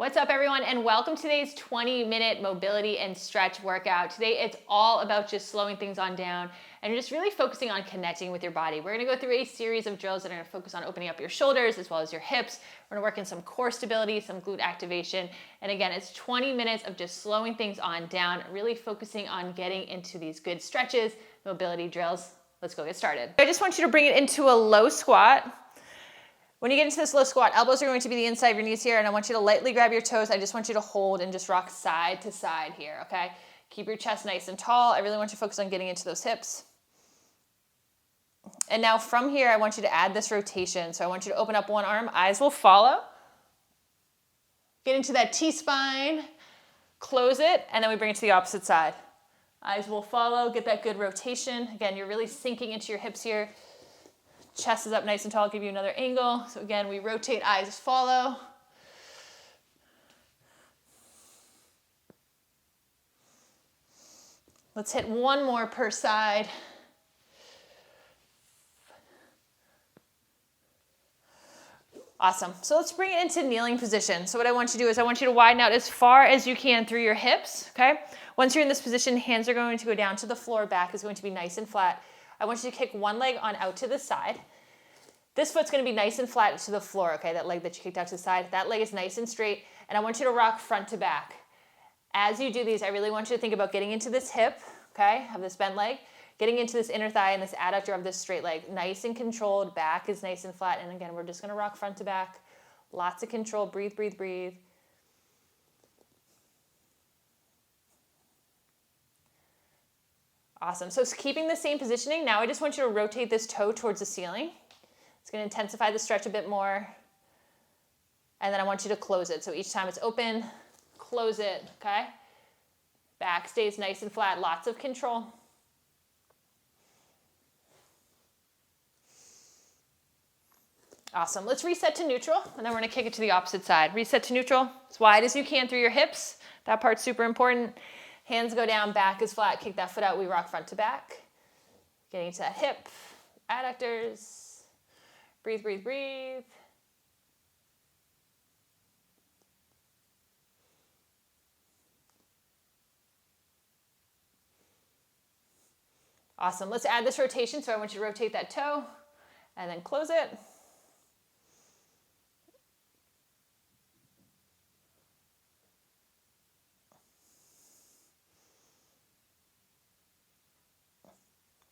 What's up, everyone, and welcome to today's 20-minute mobility and stretch workout. Today, it's all about just slowing things on down and just really focusing on connecting with your body. We're gonna go through a series of drills that are gonna focus on opening up your shoulders as well as your hips. We're gonna work in some core stability, some glute activation. And again, it's 20 minutes of just slowing things on down, really focusing on getting into these good stretches, mobility drills. Let's go get started. I just want you to bring it into a low squat. When you get into this low squat, elbows are going to be the inside of your knees here, and I want you to lightly grab your toes. I just want you to hold and just rock side to side here, okay? Keep your chest nice and tall. I really want you to focus on getting into those hips. And now from here, I want you to add this rotation. So I want you to open up one arm, eyes will follow. Get into that T-spine, close it, and then we bring it to the opposite side. Eyes will follow, get that good rotation. Again, you're really sinking into your hips here. Chest is up nice and tall, give you another angle. So again, we rotate, eyes follow. Let's hit one more per side. Awesome. So let's bring it into kneeling position. So what I want you to do is I want you to widen out as far as you can through your hips, okay? Once you're in this position, hands are going to go down to the floor, back is going to be nice and flat. I want you to kick one leg on out to the side. This foot's gonna be nice and flat to the floor, okay? That leg that you kicked out to the side, that leg is nice and straight, and I want you to rock front to back. As you do these, I really want you to think about getting into this hip, okay? Have this bent leg, getting into this inner thigh and this adductor of this straight leg. Nice and controlled, back is nice and flat, and again, we're just gonna rock front to back. Lots of control, breathe, breathe, breathe. Awesome, so keeping the same positioning, now I just want you to rotate this toe towards the ceiling. It's gonna intensify the stretch a bit more. And then I want you to close it. So each time it's open, close it, okay? Back stays nice and flat, lots of control. Awesome, let's reset to neutral, and then we're gonna kick it to the opposite side. Reset to neutral, as wide as you can through your hips. That part's super important. Hands go down, back is flat, kick that foot out, we rock front to back. Getting into that hip, adductors. Breathe, breathe, breathe. Awesome, let's add this rotation. So I want you to rotate that toe and then close it.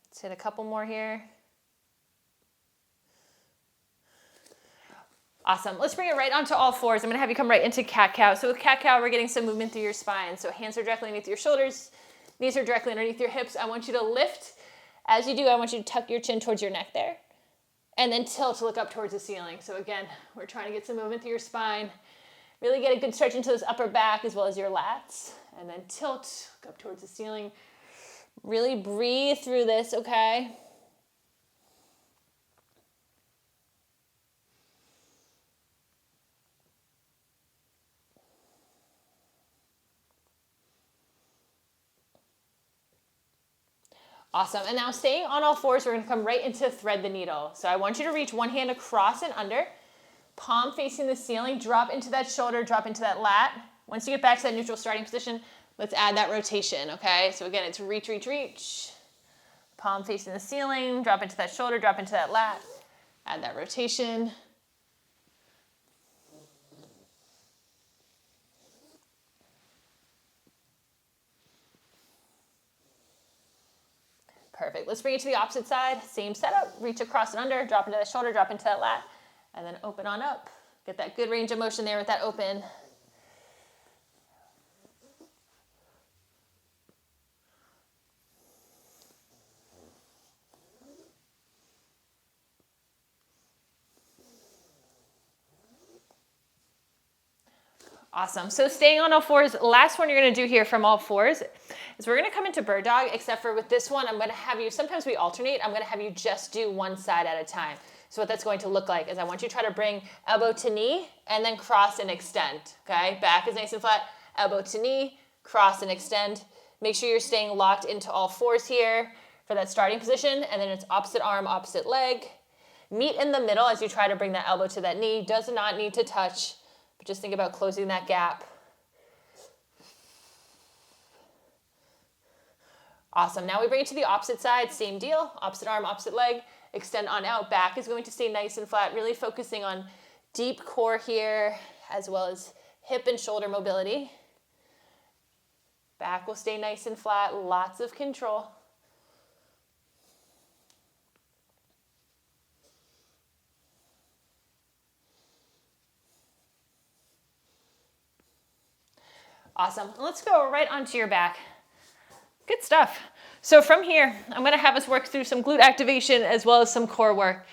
Let's hit a couple more here. Awesome, let's bring it right onto all fours. I'm gonna have you come right into cat-cow. So with cat-cow, we're getting some movement through your spine. So hands are directly underneath your shoulders, knees are directly underneath your hips. I want you to lift. As you do, I want you to tuck your chin towards your neck there. And then tilt to look up towards the ceiling. So again, we're trying to get some movement through your spine. Really get a good stretch into this upper back as well as your lats. And then tilt, look up towards the ceiling. Really breathe through this, okay? Awesome, and now staying on all fours, we're gonna come right into thread the needle. So I want you to reach one hand across and under, palm facing the ceiling, drop into that shoulder, drop into that lat. Once you get back to that neutral starting position, let's add that rotation, okay? So again, it's reach, reach, reach. Palm facing the ceiling, drop into that shoulder, drop into that lat. Add that rotation. Perfect, let's bring it to the opposite side. Same setup, reach across and under, drop into that shoulder, drop into that lat, and then open on up. Get that good range of motion there with that open. Awesome, so staying on all fours, last one you're gonna do here from all fours is we're gonna come into bird dog, except for with this one, I'm gonna have you, sometimes we alternate, I'm gonna have you just do one side at a time. So what that's going to look like is I want you to try to bring elbow to knee and then cross and extend, okay? Back is nice and flat, elbow to knee, cross and extend. Make sure you're staying locked into all fours here for that starting position, and then it's opposite arm, opposite leg. Meet in the middle as you try to bring that elbow to that knee. Does not need to touch But just think about closing that gap. Awesome. Now we bring it to the opposite side. Same deal. Opposite arm, opposite leg. Extend on out. Back is going to stay nice and flat. Really focusing on deep core here, as well as hip and shoulder mobility. Back will stay nice and flat. Lots of control. Awesome. Let's go right onto your back. Good stuff. So from here, I'm going to have us work through some glute activation as well as some core work.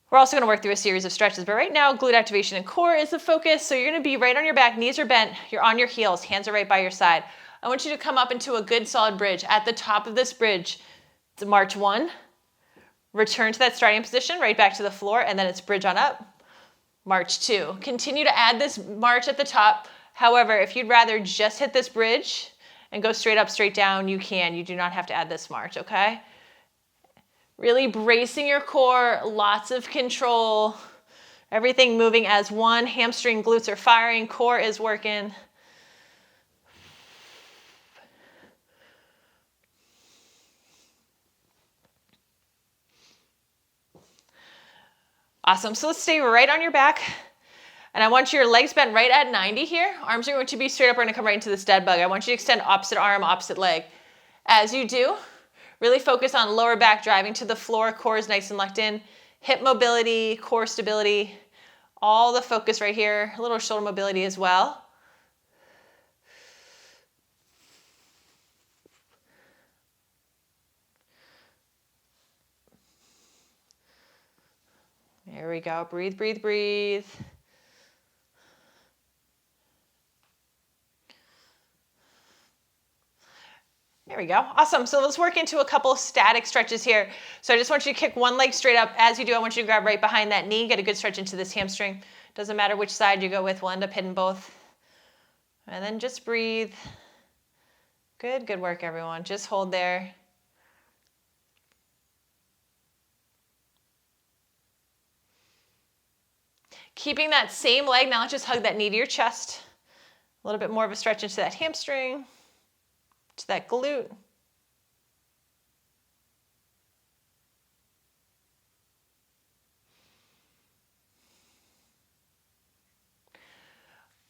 We're also going to work through a series of stretches, but right now glute activation and core is the focus. So you're going to be right on your back, knees are bent, you're on your heels, hands are right by your side. I want you to come up into a good solid bridge. At the top of this bridge, it's march 1, return to that starting position, right back to the floor, and then it's bridge on up, march 2. Continue to add this march at the top. However, if you'd rather just hit this bridge and go straight up, straight down, you can. You do not have to add this march, okay? Really bracing your core, lots of control, everything moving as one. Hamstring, glutes are firing, core is working. Awesome. So let's stay right on your back. And I want your legs bent right at 90 here. Arms are going to be straight up. We're going to come right into this dead bug. I want you to extend opposite arm, opposite leg. As you do, really focus on lower back driving to the floor. Core is nice and locked in. Hip mobility, core stability, all the focus right here. A little shoulder mobility as well. There we go. Breathe, breathe, breathe. There we go. Awesome. So let's work into a couple static stretches here. So I just want you to kick one leg straight up. As you do, I want you to grab right behind that knee. Get a good stretch into this hamstring. Doesn't matter which side you go with. We'll end up hitting both. And then just breathe. Good, good work, everyone. Just hold there. Keeping that same leg. Now let's just hug that knee to your chest. A little bit more of a stretch into that hamstring. To that glute.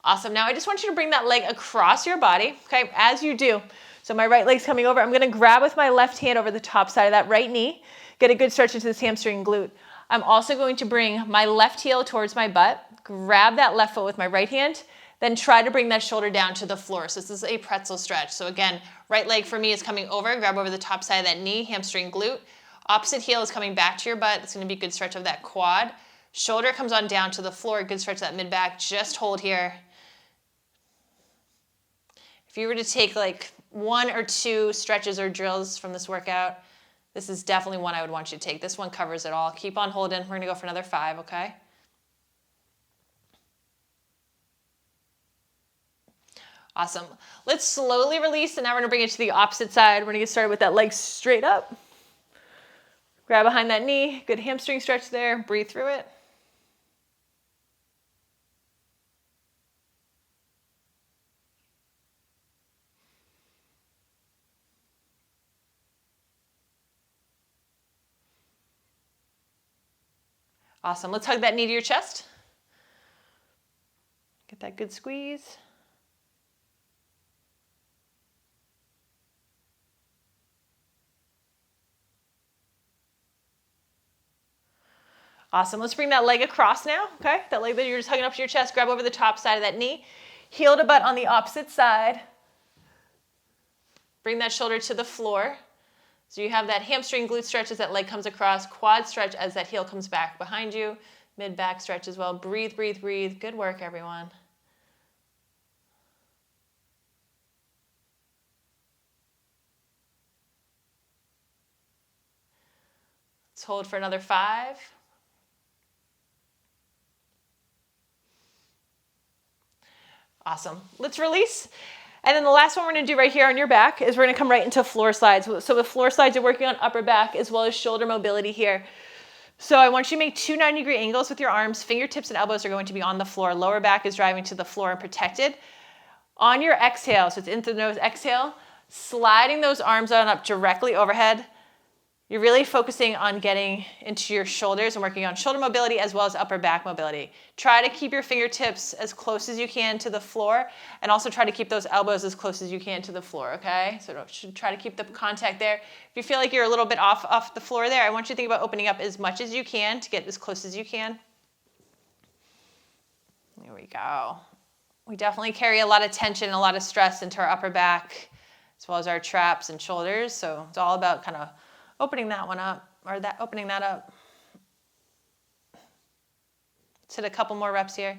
Awesome. Now I just want you to bring that leg across your body, okay, as you do. So my right leg's coming over. I'm going to grab with my left hand over the top side of that right knee, get a good stretch into this hamstring and glute. I'm also going to bring my left heel towards my butt, grab that left foot with my right hand, then try to bring that shoulder down to the floor. So this is a pretzel stretch. So again, right leg for me is coming over, grab over the top side of that knee, hamstring, glute. Opposite heel is coming back to your butt. It's going to be a good stretch of that quad. Shoulder comes on down to the floor, good stretch of that mid-back. Just hold here. If you were to take like 1 or 2 stretches or drills from this workout, this is definitely one I would want you to take. This one covers it all. Keep on holding. We're going to go for another 5, okay? Awesome. Let's slowly release, and now we're going to bring it to the opposite side. We're going to get started with that leg straight up. Grab behind that knee. Good hamstring stretch there. Breathe through it. Awesome. Let's hug that knee to your chest. Get that good squeeze. Awesome. Let's bring that leg across now, okay? That leg that you're just hugging up to your chest, grab over the top side of that knee. Heel to butt on the opposite side. Bring that shoulder to the floor. So you have that hamstring glute stretch as that leg comes across, quad stretch as that heel comes back behind you, mid-back stretch as well. Breathe, breathe, breathe. Good work, everyone. Let's hold for another 5. Awesome. Let's release. And then the last one we're going to do right here on your back is we're going to come right into floor slides. So with floor slides, you're working on upper back as well as shoulder mobility here. So I want you to make two 90-degree angles with your arms. Fingertips and elbows are going to be on the floor. Lower back is driving to the floor and protected. On your exhale, so it's into the nose, exhale, sliding those arms on up directly overhead. You're really focusing on getting into your shoulders and working on shoulder mobility as well as upper back mobility. Try to keep your fingertips as close as you can to the floor, and also try to keep those elbows as close as you can to the floor, okay? So try to keep the contact there. If you feel like you're a little bit off the floor there, I want you to think about opening up as much as you can to get as close as you can. There we go. We definitely carry a lot of tension and a lot of stress into our upper back as well as our traps and shoulders, so it's all about kind of opening that one up, or opening that up. Let's hit a couple more reps here.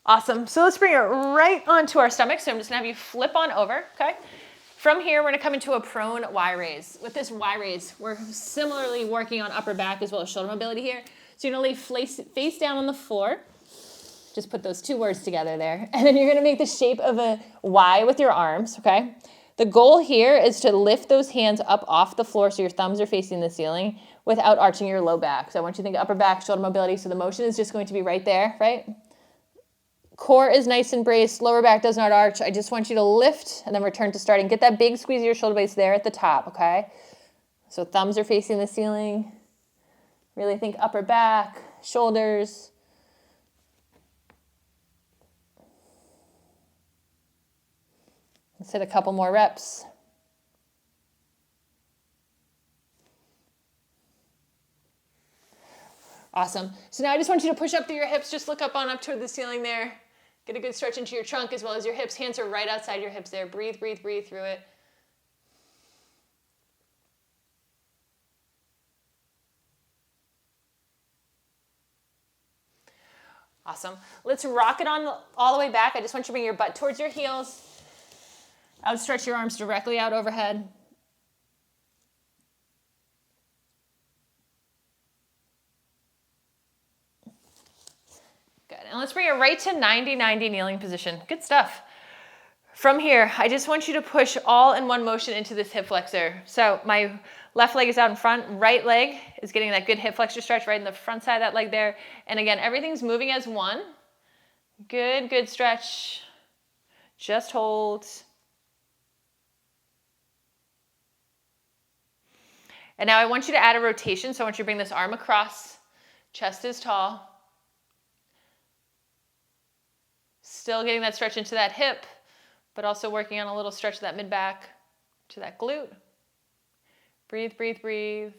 Awesome. So let's bring it right onto our stomach. So I'm just gonna have you flip on over, okay? From here, we're gonna come into a prone Y raise. With this Y raise, we're similarly working on upper back as well as shoulder mobility here. So you're gonna lay face down on the floor. Just put those two words together there. And then you're gonna make the shape of a Y with your arms, okay? The goal here is to lift those hands up off the floor so your thumbs are facing the ceiling without arching your low back. So I want you to think of upper back, shoulder mobility. So the motion is just going to be right there, right? Core is nice and braced, lower back does not arch. I just want you to lift and then return to starting. Get that big squeeze of your shoulder blades there at the top, okay? So thumbs are facing the ceiling. Really think upper back, shoulders. Let's hit a couple more reps. Awesome. So now I just want you to push up through your hips. Just look up toward the ceiling there. Get a good stretch into your trunk as well as your hips. Hands are right outside your hips there. Breathe, breathe, breathe through it. Awesome. Let's rock it on all the way back. I just want you to bring your butt towards your heels. Outstretch your arms directly out overhead. Good. And let's bring it right to 90-90 kneeling position. Good stuff. From here, I just want you to push all in one motion into this hip flexor. So my left leg is out in front, right leg is getting that good hip flexor stretch right in the front side of that leg there. And again, everything's moving as one. Good, good stretch. Just hold. And now I want you to add a rotation. So I want you to bring this arm across, chest is tall. Still getting that stretch into that hip, but also working on a little stretch of that mid-back to that glute. Breathe, breathe, breathe.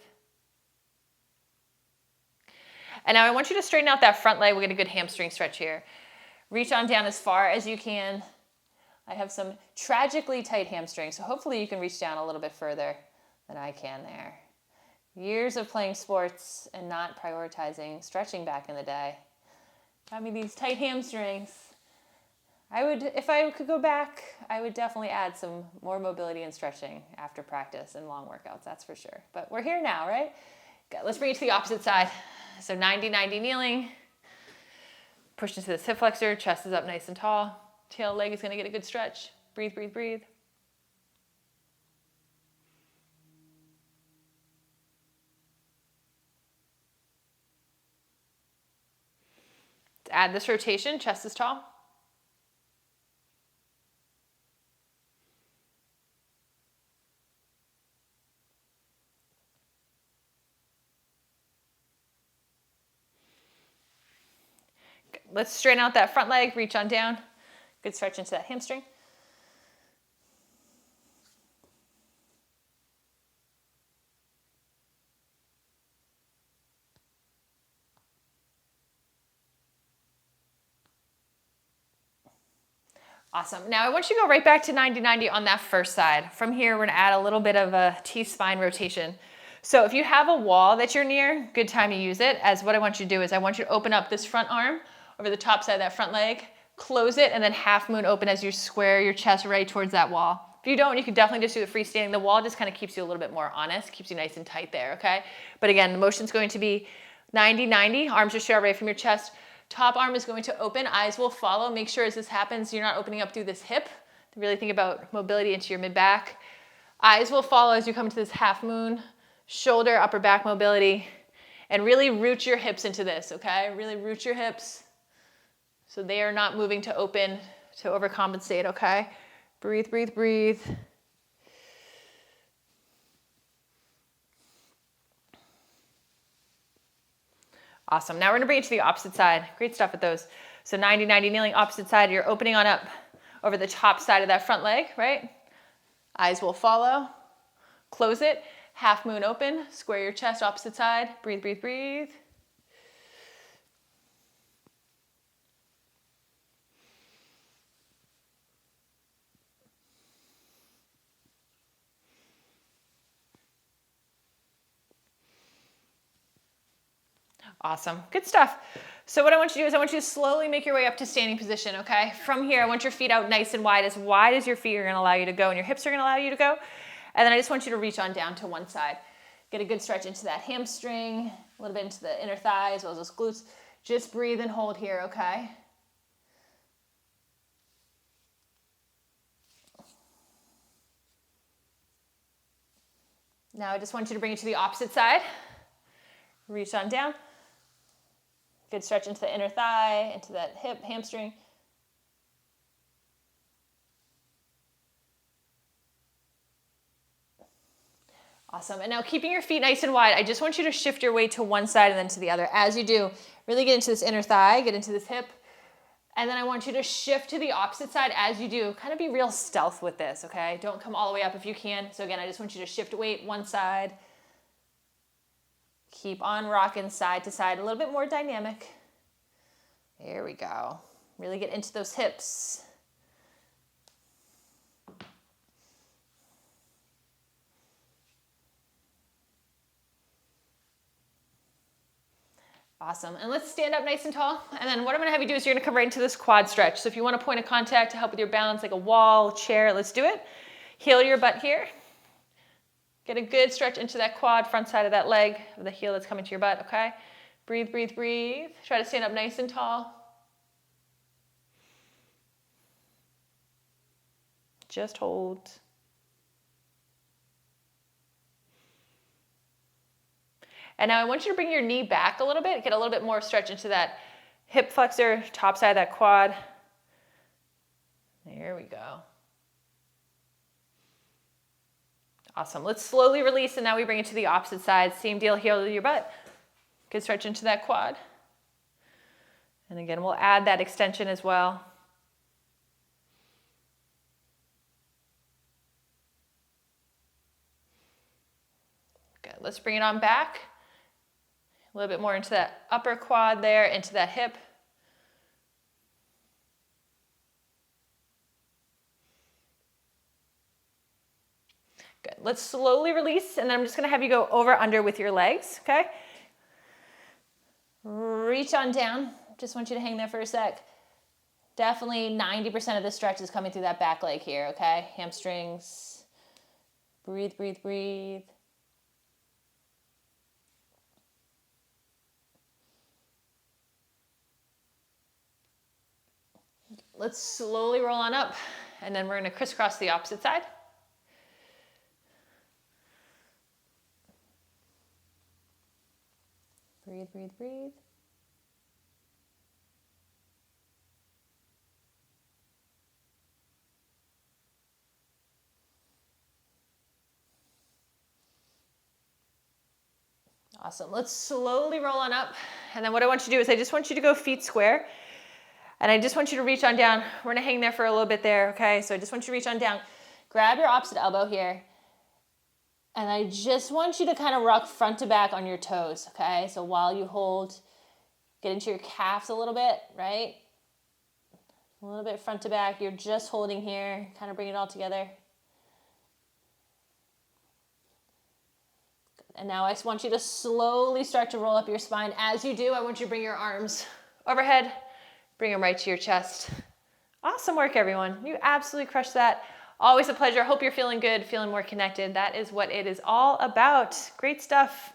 And now I want you to straighten out that front leg. We'll get a good hamstring stretch here. Reach on down as far as you can. I have some tragically tight hamstrings, so hopefully you can reach down a little bit further than I can there. Years of playing sports and not prioritizing stretching back in the day got me these tight hamstrings. If I could go back, I would definitely add some more mobility and stretching after practice and long workouts, that's for sure. But we're here now, right? Good. Let's bring it to the opposite side. So 90-90 kneeling. Push into this hip flexor, chest is up nice and tall. Tail leg is gonna get a good stretch. Breathe, breathe, breathe. To add this rotation, chest is tall. Good. Let's straighten out that front leg, reach on down. Good stretch into that hamstring. Awesome. Now I want you to go right back to 90-90 on that first side. From here, we're gonna add a little bit of a T-spine rotation. So if you have a wall that you're near, good time to use it, as what I want you to do is I want you to open up this front arm over the top side of that front leg, close it, and then half moon open as you square your chest right towards that wall. If you don't, you can definitely just do it freestanding. The wall just kind of keeps you a little bit more honest, keeps you nice and tight there, okay? But again, the motion's going to be 90-90, arms are straight away from your chest. Top arm is going to open, eyes will follow. Make sure as this happens, you're not opening up through this hip. Really think about mobility into your mid-back. Eyes will follow as you come to this half moon. Shoulder, upper back mobility. And really root your hips into this, okay? Really root your hips so they are not moving to open, to overcompensate, okay? Breathe, breathe, breathe. Awesome. Now we're gonna bring it to the opposite side. Great stuff with those. So 90-90 kneeling, opposite side. You're opening on up over the top side of that front leg, right? Eyes will follow. Close it. Half moon open. Square your chest, opposite side. Breathe, breathe, breathe. Awesome. Good stuff. So what I want you to do is I want you to slowly make your way up to standing position, okay? From here, I want your feet out nice and wide as your feet are going to allow you to go and your hips are going to allow you to go. And then I just want you to reach on down to one side. Get a good stretch into that hamstring, a little bit into the inner thigh as well as those glutes. Just breathe and hold here, okay? Now I just want you to bring it to the opposite side. Reach on down. Good stretch into the inner thigh, into that hip, hamstring. Awesome. And now keeping your feet nice and wide, I just want you to shift your weight to one side and then to the other. As you do, really get into this inner thigh, get into this hip. And then I want you to shift to the opposite side as you do. Kind of be real stealth with this, okay? Don't come all the way up if you can. So again, I just want you to shift weight one side. Keep on rocking side to side, a little bit more dynamic. There we go. Really get into those hips. Awesome. And let's stand up nice and tall. And then what I'm going to have you do is you're going to come right into this quad stretch. So if you want a point of contact to help with your balance, like a wall, chair, let's do it. Heel your butt here. Get a good stretch into that quad, front side of that leg, of the heel that's coming to your butt, okay? Breathe, breathe, breathe. Try to stand up nice and tall. Just hold. And now I want you to bring your knee back a little bit, get a little bit more stretch into that hip flexor, top side of that quad. There we go. Awesome. Let's slowly release, and now we bring it to the opposite side. Same deal, heel to your butt. Good stretch into that quad. And again, we'll add that extension as well. Good. Let's bring it on back. A little bit more into that upper quad there, into that hip. Good. Let's slowly release, and then I'm just going to have you go over under with your legs, okay? Reach on down. Just want you to hang there for a sec. Definitely 90% of the stretch is coming through that back leg here, okay? Hamstrings. Breathe, breathe, breathe. Let's slowly roll on up, and then we're going to crisscross the opposite side. Breathe, breathe, breathe. Awesome. Let's slowly roll on up. And then what I want you to do is I just want you to go feet square. And I just want you to reach on down. We're going to hang there for a little bit there, okay? So I just want you to reach on down. Grab your opposite elbow here. And I just want you to kind of rock front to back on your toes, okay? So while you hold, get into your calves a little bit, right? A little bit front to back. You're just holding here. Kind of bring it all together. And now I just want you to slowly start to roll up your spine. As you do, I want you to bring your arms overhead. Bring them right to your chest. Awesome work, everyone. You absolutely crushed that. Always a pleasure. Hope you're feeling good, feeling more connected. That is what it is all about. Great stuff.